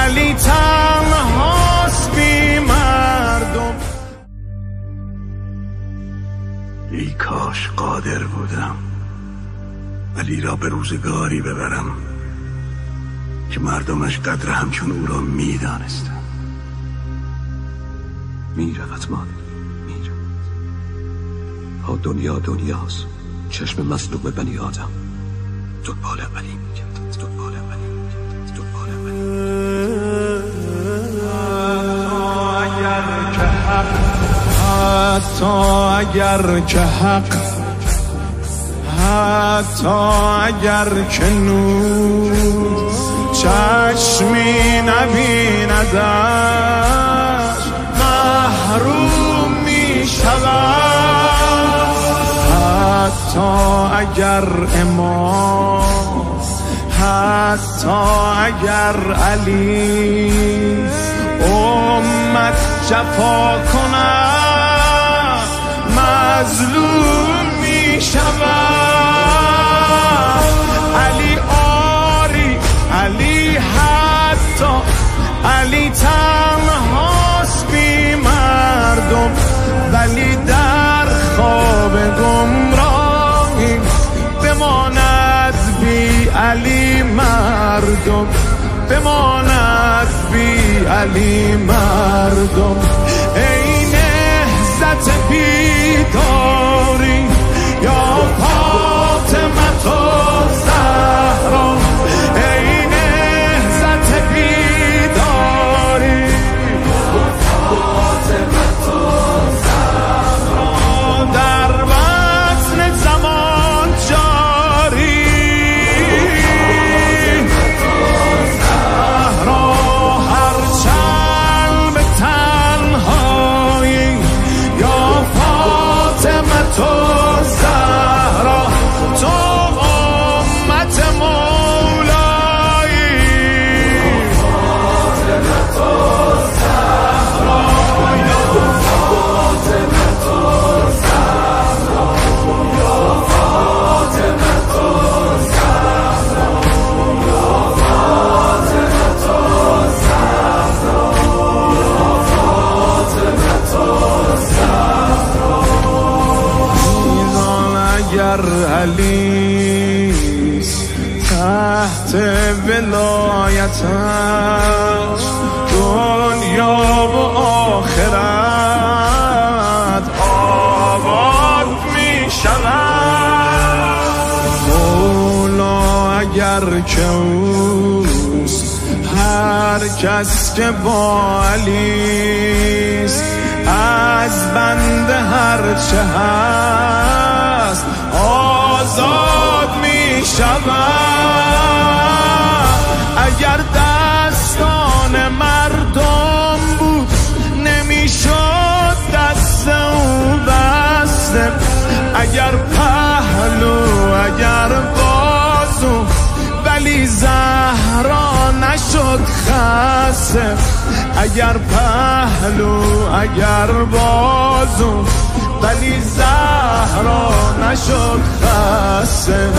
علی تنهاست بی مردم. ای کاش قادر بودم علی را به روزگاری ببرم که مردمش قدر همچون او را میدانستند. میرود مادر، میرود. ها دنیا دنیاست، چشم مظلوم بنی آدم دنبال علی میگردد، دنبال علی میگردد، دنبال علی. حتی اگر که حق، حتی اگر که نور چشمی نبیندش محروم می شود. حتی اگر امام، حتی اگر علی امت جفا کند مظلوم می شود. علی آری، علی حتی، علی تنهاست بی مردم، ولی در خواب گمراهی بماند بی علی مردم، بماند بی علی مردم. ای نهضت بیداری یا فاطمه الزهرا، ای نهضت بیداری یا فاطمه الزهرا، در وزن زمان جاری زهرا، هر چند به تنهایی یا فاطمه الزهرا، تو امت مولایی فاطمه الزهرا، یا فاطمه الزهرا، یا فاطمه الزهرا، یا فاطمه الزهرا، یا فاطمه الزهرا. اگر علیست تحت ولایتش دنیا و آخرت آباد می شود. مولا اگر که اوست هر کس که با علیست از بنده هر چه هست آزاد می شود. اگر دستان مردم بود نمی شد دست او بسته، اگر پهلو اگر بازو ولی زهرا نشد خسته، اگر پهلو اگر بازو ولی زهرا نشد خسته.